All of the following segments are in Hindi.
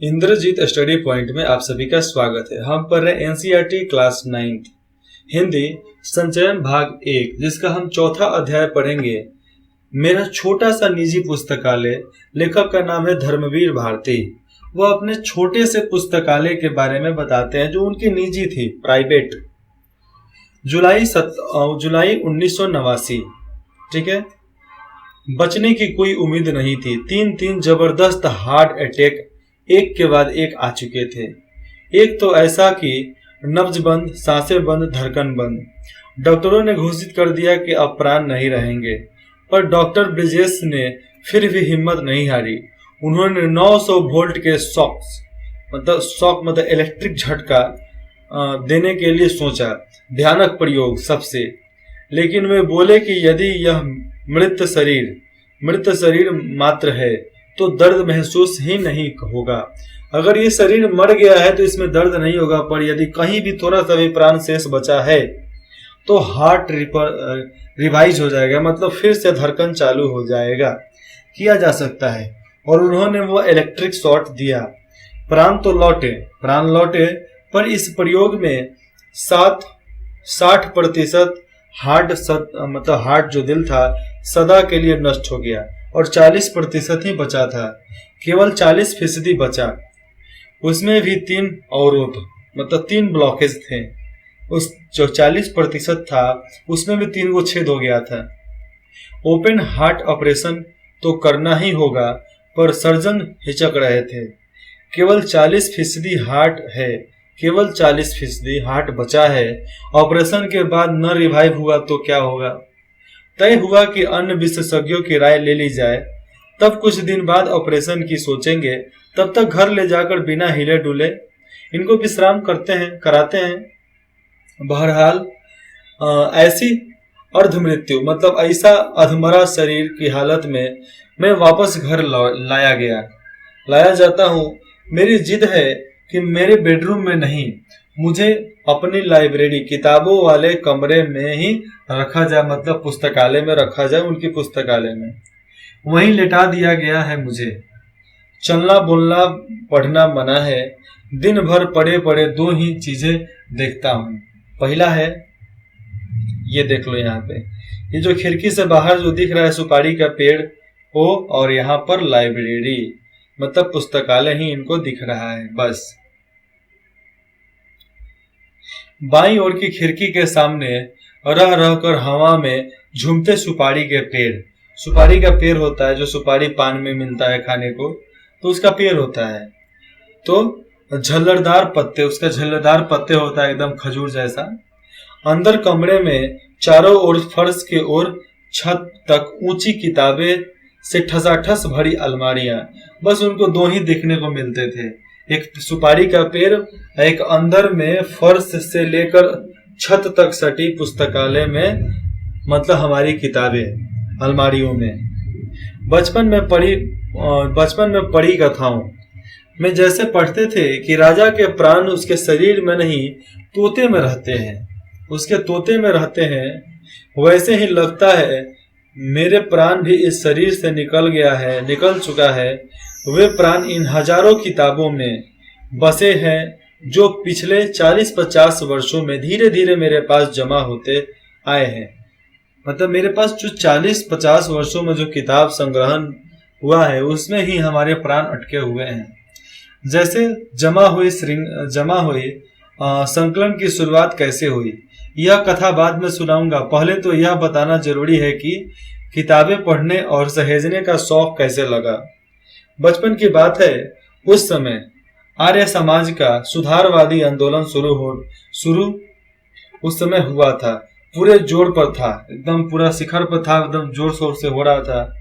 इंद्रजीत स्टडी पॉइंट में आप सभी का स्वागत है। हम पढ़ रहे एनसीईआरटी क्लास 9 हिंदी संचयन भाग 1, जिसका हम चौथा अध्याय पढ़ेंगे। मेरा छोटा सा निजी पुस्तकालय। लेखक का नाम है धर्मवीर भारती। वो अपने छोटे से पुस्तकालय के बारे में बताते हैं जो उनकी निजी थी, प्राइवेट। जुलाई 1989। ठीक है। बचने की कोई उम्मीद नहीं थी। तीन जबरदस्त हार्ट अटैक एक के बाद एक आ चुके थे। एक तो ऐसा कि नब्ज बंद, सांसें बंद, धड़कन बंद। डॉक्टरों ने घोषित कर दिया कि अब प्राण नहीं रहेंगे, पर डॉक्टर ब्रिजेश ने फिर भी हिम्मत नहीं हारी। उन्होंने 900 वोल्ट के शॉक मतलब इलेक्ट्रिक झटका देने के लिए सोचा। भयानक प्रयोग सबसे, लेकिन वे बोले कि यदि यह मृत शरीर मात्र है तो दर्द महसूस ही नहीं होगा। अगर ये शरीर मर गया है तो इसमें दर्द नहीं होगा, पर यदि कहीं भी थोड़ा सा भी प्राण शेष बचा है तो हार्ट रिवाइज हो जाएगा, मतलब फिर से धड़कन चालू हो जाएगा, किया जा सकता है। और उन्होंने वो इलेक्ट्रिक शॉट दिया। प्राण लौटे, पर इस प्रयोग में 60% हार्ट जो दिल था सदा के लिए नष्ट हो गया और 40% ही बचा था। केवल 40% बचा। उसमें भी 3 अवरोध मतलब 3 ब्लॉकेज थे। उस जो 40% था उसमें भी 3 छेद हो गया था। ओपन हार्ट ऑपरेशन तो करना ही होगा, पर सर्जन हिचक रहे थे। केवल 40% हार्ट है, केवल 40% हार्ट बचा है। ऑपरेशन के बाद न रिवाइव हुआ तो क्या होगा। तय हुआ कि अन्य विशेषज्ञों की राय ले ली जाए, तब कुछ दिन बाद ऑपरेशन की सोचेंगे। तब तक घर ले जाकर बिना हिले डुले इनको विश्राम कराते हैं। बहरहाल ऐसी अर्धमृत्यु मतलब ऐसा अधमरा शरीर की हालत में मैं वापस घर लाया जाता हूँ। मेरी जिद है कि मेरे बेडरूम में नहीं, मुझे अपनी लाइब्रेरी किताबों वाले कमरे में ही रखा जाए, मतलब पुस्तकालय में रखा जाए, उनकी पुस्तकालय में। वहीं लेटा दिया गया है मुझे। चलना बोलना पढ़ना मना है। दिन भर पड़े 2 ही चीजें देखता हूँ। पहला है, ये देख लो यहाँ पे, ये जो खिड़की से बाहर जो दिख रहा है सुपारी का पेड़ हो, और यहाँ पर लाइब्रेरी मतलब पुस्तकालय ही इनको दिख रहा है बस। बाईं ओर की खिड़की के सामने रह कर हवा में झूमते सुपारी के पेड़। सुपारी का पेड़ होता है जो सुपारी पान में मिलता है खाने को, तो उसका पेड़ होता है। तो झल्लरदार पत्ते होता है एकदम खजूर जैसा। अंदर कमरे में चारों ओर फर्श के ओर छत तक ऊंची किताबें से ठसाठस भरी अलमारियां। बस उनको 2 ही देखने को मिलते थे, एक सुपारी का पेड़, एक अंदर में फर्श से लेकर छत तक सटी पुस्तकालय में, मतलब हमारी किताबें अलमारियों में। बचपन में पढ़ी कथाओं में जैसे पढ़ते थे कि राजा के प्राण उसके शरीर में नहीं तोते में रहते हैं, वैसे ही लगता है मेरे प्राण भी इस शरीर से निकल चुका है। वे प्राण इन हजारों किताबों में बसे हैं जो पिछले 40-50 वर्षों में धीरे धीरे मेरे पास जमा होते आए हैं। मतलब मेरे पास जो 40-50 वर्षों में जो किताब संग्रहण हुआ है उसमें ही हमारे प्राण अटके हुए हैं। जैसे जमा हुई संकलन की शुरुआत कैसे हुई, यह कथा बाद में सुनाऊंगा। पहले तो यह बताना जरूरी है कि किताबें पढ़ने और सहेजने का शौक कैसे लगा। बचपन की बात है, उस समय आर्य समाज का सुधारवादी आंदोलन उस समय हुआ था। पूरे जोर पर था, एकदम पूरा शिखर पर था, एकदम जोर शोर से हो रहा था।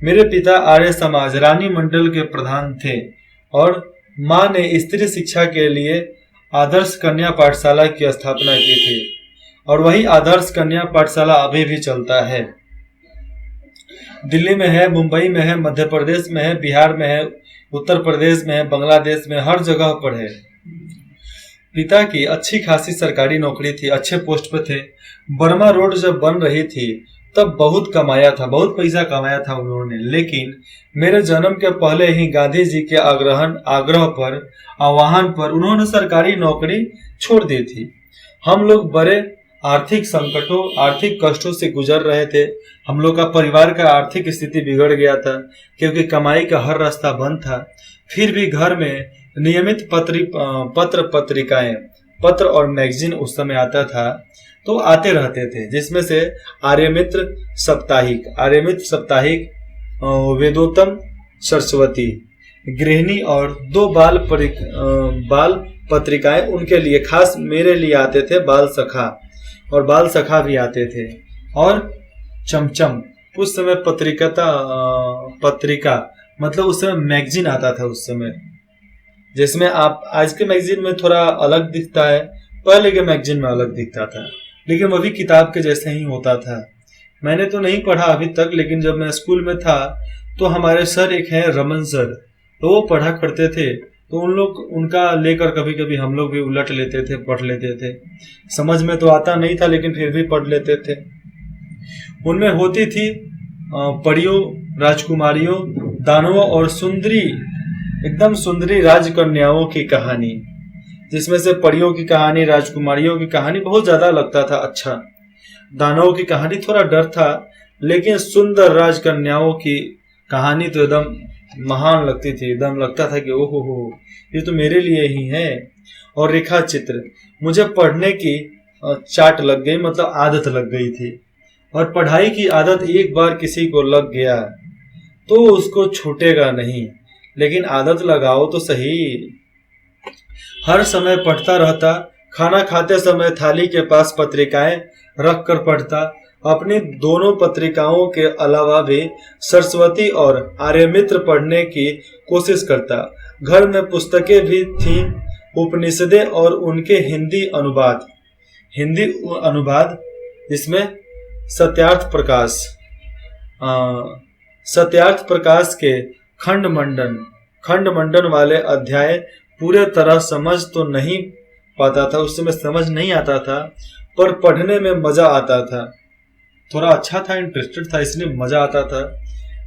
मेरे पिता आर्य समाज रानी मंडल के प्रधान थे और माँ ने स्त्री शिक्षा के लिए आदर्श कन्या पाठशाला की स्थापना की थी, और वही आदर्श कन्या पाठशाला अभी भी चलता है। दिल्ली में है, मुंबई में है, मध्य प्रदेश में है, बिहार में है, उत्तर प्रदेश में है, बांग्लादेश में, हर जगह पर है। पिता की अच्छी खासी सरकारी नौकरी थी, अच्छे पोस्ट पे थे। बर्मा रोड जब बन रही थी तब बहुत कमाया था, बहुत पैसा कमाया था उन्होंने, लेकिन मेरे जन्म के पहले ही गांधी जी के आग्रह पर, आह्वान पर उन्होंने सरकारी नौकरी छोड़ दी थी। हम लोग बड़े आर्थिक संकटों, आर्थिक कष्टों से गुजर रहे थे। हम लोग का परिवार का आर्थिक स्थिति बिगड़ गया था क्योंकि कमाई का हर रास्ता बंद था। फिर भी घर में नियमित पत्रिकाएं, पत्र और मैगजीन उस समय आता था तो आते रहते थे, जिसमें से आर्यमित्र साप्ताहिक, वेदोत्तम सरस्वती, गृहिणी और दो बाल पत्रिकाएं उनके लिए, खास मेरे लिए आते थे, बाल सखा भी आते थे, और चमचम। उस समय पत्रिका मतलब उस समय मैगजीन आता था उस समय, जिसमें आप आज के मैगजीन में थोड़ा अलग दिखता है, पहले के मैगजीन में अलग दिखता था, लेकिन वो भी किताब के जैसे ही होता था। मैंने तो नहीं पढ़ा अभी तक, लेकिन जब मैं स्कूल में था तो हमारे सर एक हैं रमन सर, तो वो पढ़ा करते थे, तो उनका लेकर कभी कभी हम लोग भी उलट लेते थे, पढ़ लेते थे। समझ में तो आता नहीं था लेकिन फिर भी पढ़ लेते थे। उनमें होती थी परियों, राजकुमारियों, दानवों और एकदम सुंदरी राजकन्याओं की कहानी, जिसमें से परियों की कहानी, राजकुमारियों की कहानी बहुत ज्यादा लगता था अच्छा। दानवों की कहानी थोड़ा डर था, लेकिन सुंदर राजकन्याओं की कहानी तो एकदम महान लगती थी। एकदम लगता था कि ओहो हो, ये तो मेरे लिए ही है। और रेखा चित्र मुझे पढ़ने की चाट लग गई, मतलब आदत लग गई थी। और पढ़ाई की आदत एक बार किसी को लग गया तो उसको छूटेगा नहीं, लेकिन आदत लगाओ तो सही। हर समय पढ़ता रहता, खाना खाते समय थाली के पास पत्रिकाएं रख कर पढ़ता। अपनी दोनों पत्रिकाओं के अलावा भी सरस्वती और आर्यमित्र पढ़ने की कोशिश करता। घर में पुस्तकें भी थीं, उपनिषदें और उनके हिंदी अनुवाद, जिसमें सत्यार्थ प्रकाश के खंड मंडन वाले अध्याय पूरे तरह समझ तो नहीं पाता था, उस समय समझ नहीं आता था, पर पढ़ने में मजा आता था। थोड़ा अच्छा था, इंटरेस्टेड था, इसलिए मजा आता था।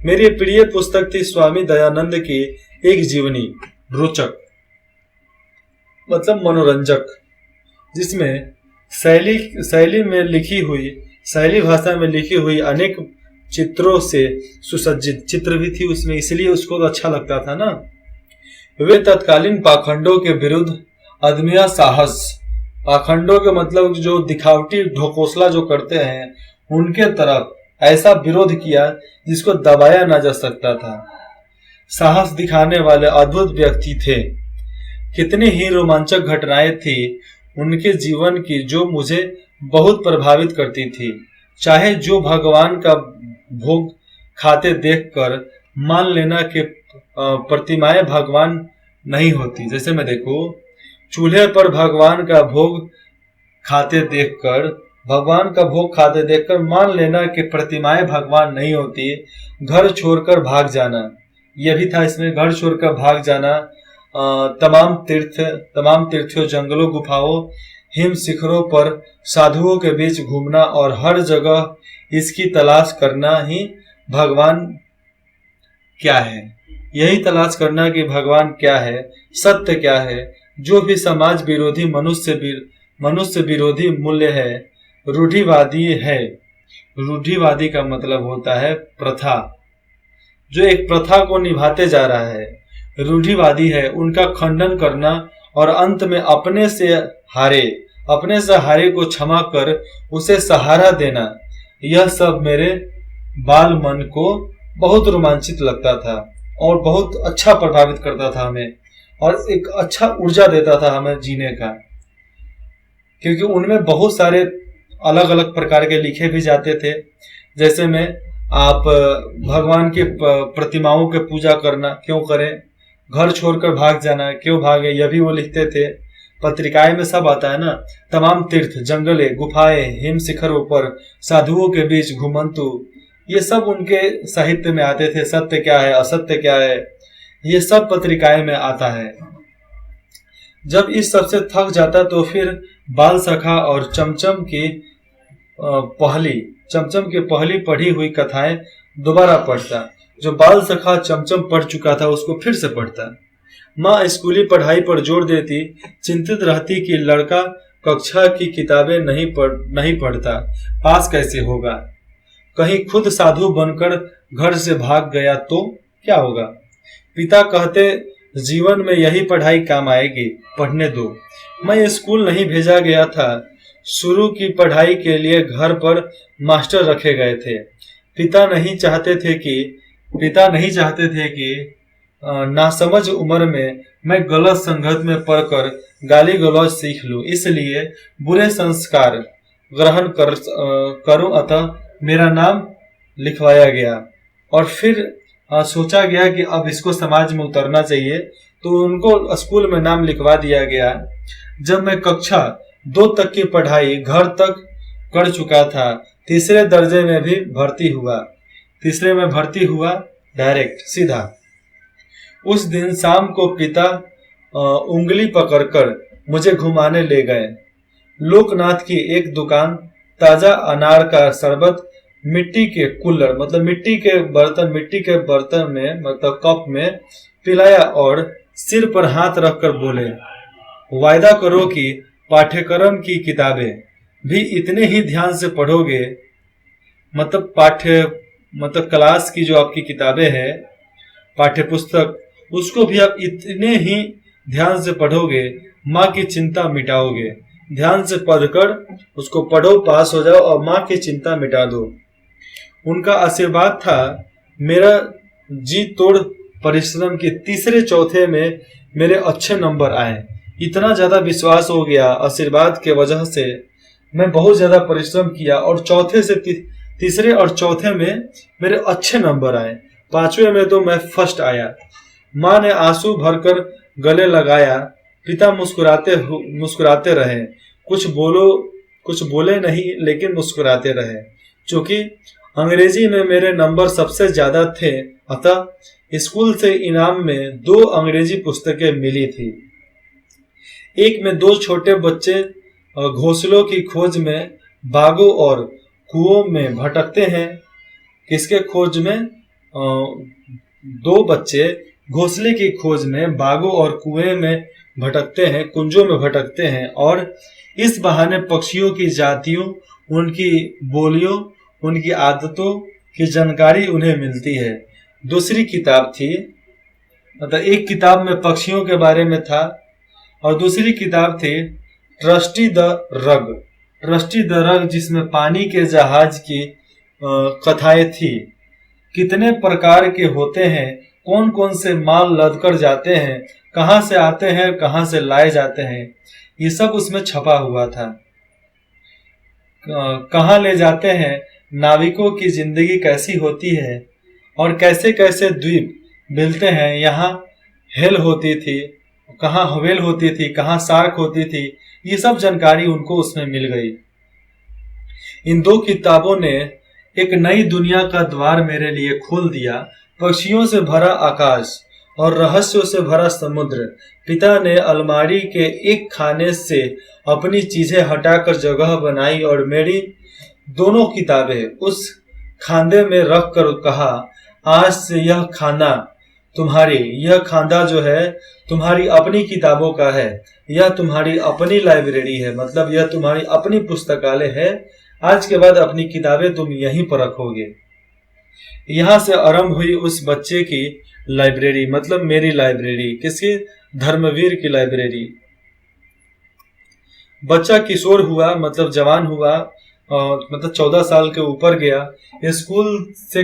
मेरी प्रिय पुस्तक थी स्वामी दयानंद की एक जीवनी, रोचक मतलब मनोरंजक, जिसमें शैली भाषा में लिखी हुई अनेक चित्रों से सुसज्जित चित्र भी थी उसमें, इसलिए उसको तो अच्छा लगता था ना। वे तत्कालीन पाखंडों के विरुद्ध अदम्य साहस, पाखंडों के मतलब जो दिखावटी ढकोसला जो करते हैं उनके तरफ ऐसा विरोध किया जिसको दबाया ना जा सकता था। साहस दिखाने वाले अद्भुत व्यक्ति थे। कितनी ही रोमांचक घटनाएं थी उनके जीवन की जो मुझे बहुत प्रभावित करती थी। चाहे जो भगवान का भोग खाते देखकर मान लेना कि प्रतिमाएं भगवान नहीं होती। जैसे मैं देखो, चूल्हे पर भगवान का भोग खाते देखकर मान लेना कि प्रतिमाएं भगवान नहीं होती। घर छोड़कर भाग जाना, यह भी था इसमें, घर छोड़कर भाग जाना। तमाम तीर्थों, जंगलों, गुफाओं, हिम शिखरों पर साधुओं के बीच घूमना और हर जगह इसकी तलाश करना ही भगवान क्या है, यही तलाश करना कि भगवान क्या है, सत्य क्या है। जो भी समाज विरोधी, मनुष्य विरोधी मूल्य है, रूढ़िवादी है। रूढ़िवादी का मतलब होता है प्रथा, जो एक प्रथा को निभाते जा रहा है, रूढ़िवादी है। उनका खंडन करना और अंत में अपने से हारे को क्षमा कर उसे सहारा देना, यह सब मेरे बाल मन को बहुत रोमांचित लगता था और बहुत अच्छा प्रभावित करता था हमें, और एक अच्छा ऊर्जा देता था हमें जीने का, क्योंकि उनमें बहुत सारे अलग अलग प्रकार के लिखे भी जाते थे। जैसे में आप भगवान की प्रतिमाओं के पूजा करना क्यों करें, घर छोड़कर भाग जाना क्यों भागे, यह भी वो लिखते थे। पत्रिकाएं में सब आता है ना। तमाम तीर्थ, जंगले, गुफाएं, हिम शिखरों पर साधुओं के बीच घुमंतु, ये सब उनके साहित्य में आते थे। सत्य क्या है, असत्य क्या है, ये सब पत्रिकाएं में आता है। जब इस सब से थक जाता तो फिर बाल सखा और चमचम की चमचम की पहली पढ़ी हुई कथाएं दोबारा पढ़ता। जो बाल सखा चमचम पढ़ चुका था उसको फिर से पढ़ता। माँ स्कूली पढ़ाई पर जोर देती, चिंतित रहती कि लड़का कक्षा की किताबें नहीं पढ़ता, पास कैसे होगा। कहीं खुद साधु बनकर घर से भाग गया तो क्या होगा। पिता कहते, जीवन में यही पढ़ाई काम आएगी, पढ़ने दो। मैं स्कूल नहीं भेजा गया था। शुरू की पढ़ाई के लिए घर पर मास्टर रखे गए थे। पिता नहीं चाहते थे कि नासमझ उम्र में मैं गलत संगत में पढ़कर गाली गलौज सीख लूं, इसलिए बुरे संस्कार ग्रहण करूं। अतः मेरा नाम लिखवाया गया और फिर सोचा गया कि अब इसको समाज में उतरना चाहिए, तो उनको स्कूल में नाम लिखवा दिया गया। जब मैं कक्षा 2 तक की पढ़ाई घर तक कर चुका था, तीसरे दर्जे में भी तीसरे में भर्ती हुआ, डायरेक्ट सीधा। उस दिन शाम को पिता उंगली पकड़कर मुझे घुमाने ले गए। लोकनाथ की एक दुकान ताजा अनार का शरबत मिट्टी के कुल्हड़ मतलब मिट्टी के बर्तन में मतलब कप में पिलाया और सिर पर हाथ रखकर बोले, वायदा करो कि पाठ्यक्रम की किताबें भी इतने ही ध्यान से पढ़ोगे, मतलब क्लास की जो आपकी किताबें हैं, पाठ्य पुस्तक, उसको भी आप इतने ही ध्यान से पढ़ोगे, माँ की चिंता मिटाओगे। ध्यान से पढ़कर उसको पढ़ो, पास हो जाओ और माँ की चिंता मिटा दो। उनका आशीर्वाद था। मेरा जी तोड़ परिश्रम के तीसरे चौथे में मेरे अच्छे नंबर आए। इतना ज्यादा विश्वास हो गया आशीर्वाद के वजह से। मैं बहुत ज्यादा परिश्रम किया और तीसरे और चौथे में मेरे अच्छे नंबर आए। 5वें में तो मैं फर्स्ट आया। माँ ने आंसू भरकर गले लगाया। पिता मुस्कुराते रहे। कुछ बोले नहीं, लेकिन मुस्कुराते रहे। क्योंकि अंग्रेजी में मेरे नंबर सबसे ज्यादा थे, अतः स्कूल से इनाम में 2 अंग्रेजी पुस्तकें मिली थी। एक में 2 छोटे बच्चे घोंसलों की खोज में बागों और कुओं में भटकते हैं। किसके खोज में? 2 बच्चे घोंसले की खोज में बागों और कुएं में भटकते हैं, कुंजों में भटकते हैं, और इस बहाने पक्षियों की जातियों, उनकी बोलियों, उनकी आदतों की जानकारी उन्हें मिलती है। दूसरी किताब थी, मतलब एक किताब में पक्षियों के बारे में था और दूसरी किताब थी ट्रस्टी द रग, जिसमें पानी के जहाज की कथाएं थी। कितने प्रकार के होते हैं, कौन कौन से माल लद कर जाते हैं, कहाँ से आते हैं, कहाँ से लाए जाते हैं, ये सब उसमें छपा हुआ था। कहाँ ले जाते हैं, नाविकों की जिंदगी कैसी होती है और कैसे कैसे द्वीप मिलते हैं। यहाँ हेल होती थी, कहाँ हवेल होती थी, कहाँ सार्क होती थी, ये सब जानकारी उनको उसमें मिल गई। इन 2 किताबों ने एक नई दुनिया का द्वार मेरे लिए खोल दिया। पक्षियों से भरा आकाश और रहस्यों से भरा समुद्र। पिता ने अलमारी के एक खाने से अपनी चीजें हटाकर जगह बनाई और मेरी दोनों किताबें उस खांदे में रख कर कहा, आज से यह खांदा जो है तुम्हारी अपनी किताबों का है। यह तुम्हारी अपनी लाइब्रेरी है, मतलब यह तुम्हारी अपनी पुस्तकालय है। आज के बाद अपनी किताबें तुम यहीं पर रखोगे। यहाँ से आरंभ हुई उस बच्चे की लाइब्रेरी, मतलब मेरी लाइब्रेरी। किसकी? धर्मवीर की लाइब्रेरी। बच्चा किशोर हुआ, मतलब जवान हुआ, मतलब 14 साल के ऊपर गया। स्कूल से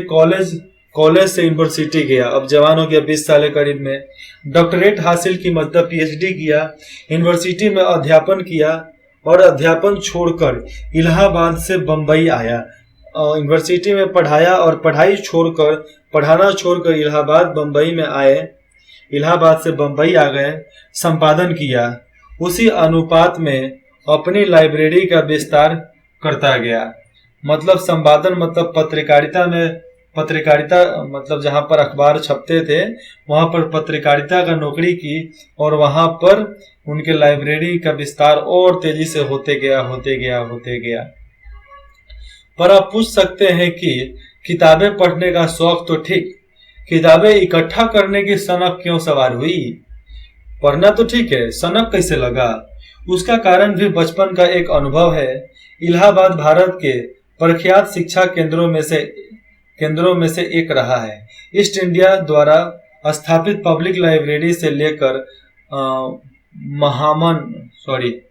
कॉलेज से यूनिवर्सिटी गया। अब जवान हो गया, 20 साल के करीब में। डॉक्टरेट हासिल की, मतलब PhD किया। यूनिवर्सिटी में अध्यापन किया और अध्यापन छोड़कर इलाहाबाद से बंबई आया। यूनिवर्सिटी में पढ़ाया और पढ़ाना छोड़कर इलाहाबाद से बंबई आ गए। संपादन किया। उसी अनुपात में अपनी लाइब्रेरी का विस्तार करता गया। मतलब संपादन, मतलब पत्रकारिता, मतलब जहां पर अखबार छपते थे वहां पर पत्रकारिता का नौकरी की और वहां पर उनके लाइब्रेरी का विस्तार और तेजी से होते गया। पर आप पूछ सकते हैं कि किताबें पढ़ने का शौक तो ठीक, किताबें इकट्ठा करने की सनक क्यों सवार हुई? पढ़ना तो ठीक है, सनक कैसे लगा? उसका कारण भी बचपन का एक अनुभव है। इलाहाबाद भारत के प्रख्यात शिक्षा केंद्रों में से एक रहा है। ईस्ट इंडिया द्वारा स्थापित पब्लिक लाइब्रेरी से लेकर महामन सॉरी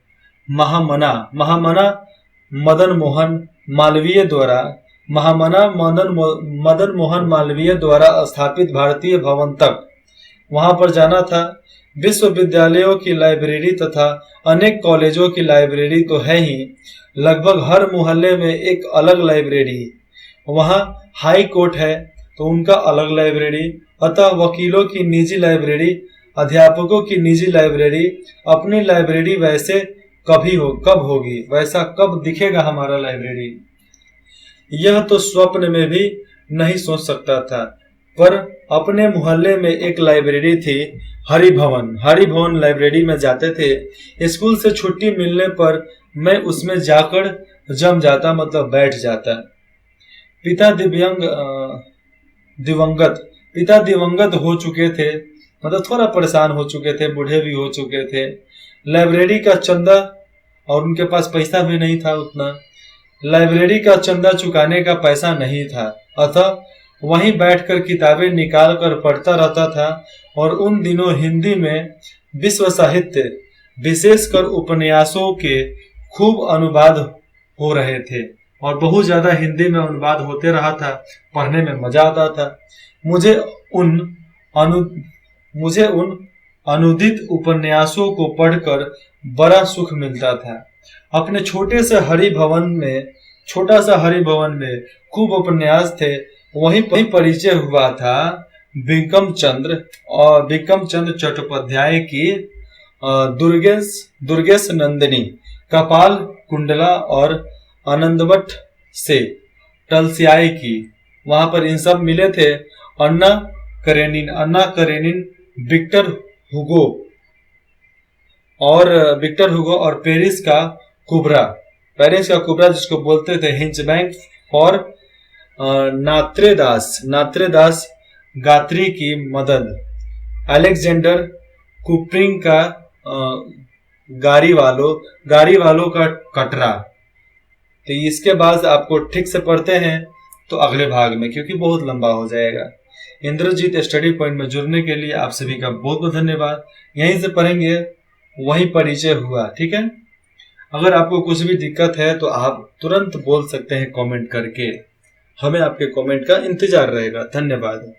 महामना महामना मदन मोहन मालवीय द्वारा मदन मोहन मालवीय द्वारा स्थापित भारतीय भवन तक वहां पर जाना था। विश्वविद्यालयों की लाइब्रेरी तथा अनेक कॉलेजों की लाइब्रेरी तो है ही, लगभग हर मोहल्ले में एक अलग लाइब्रेरी। वहाँ हाई कोर्ट है तो उनका अलग लाइब्रेरी, अतः वकीलों की निजी लाइब्रेरी, अध्यापकों की निजी लाइब्रेरी। अपनी लाइब्रेरी वैसे कब होगी, वैसा कब दिखेगा हमारा लाइब्रेरी? यह तो स्वप्न में भी नहीं सोच सकता था। पर अपने मोहल्ले में एक लाइब्रेरी थी, हरिभवन लाइब्रेरी में जाते थे। स्कूल से छुट्टी मिलने पर मैं उसमें जाकर जम जाता, मतलब बैठ जाता। पिता दिवंगत हो चुके थे, मतलब थोड़ा परेशान हो चुके थे, बूढ़े भी हो चुके थे। लाइब्रेरी का चंदा, और उनके पास पैसा भी नहीं था उतना, लाइब्रेरी का चंदा चुकाने का पैसा नहीं था, अतः वहीं बैठकर किताबें निकाल कर पढ़ता रहता था। और उन दिनों हिंदी में विश्व साहित्य, विशेषकर उपन्यासों के खूब अनुवाद हो रहे थे और बहुत ज्यादा हिंदी में अनुवाद होते रहा था। पढ़ने में मजा आता था। मुझे उन अनुदित उपन्यासों को पढ़कर बड़ा सुख मिलता था। अपने छोटा सा हरिभवन में खूब उपन्यास थे। वहीं परिचय हुआ था बिंकम चंद्र चट्टोपाध्याय की दुर्गेश नंदिनी, कपाल कुंडला और आनंदवट से टलसियाई की। वहां पर इन सब मिले थे। अन्ना करेनिन, विक्टर हुगो और पेरिस का कुबरा जिसको बोलते थे हिंचबैक, और नात्रेदास गात्री की मदद, अलेक्जेंडर कुपरिंग का गारी वालों का कटरा। तो इसके बाद आपको ठीक से पढ़ते हैं तो अगले भाग में, क्योंकि बहुत लंबा हो जाएगा। इंद्रजीत स्टडी पॉइंट में जुड़ने के लिए आप सभी का बहुत बहुत धन्यवाद। यहीं से पढ़ेंगे, वहीं परिचय हुआ, ठीक है। अगर आपको कुछ भी दिक्कत है तो आप तुरंत बोल सकते हैं कमेंट करके। हमें आपके कमेंट का इंतजार रहेगा। धन्यवाद।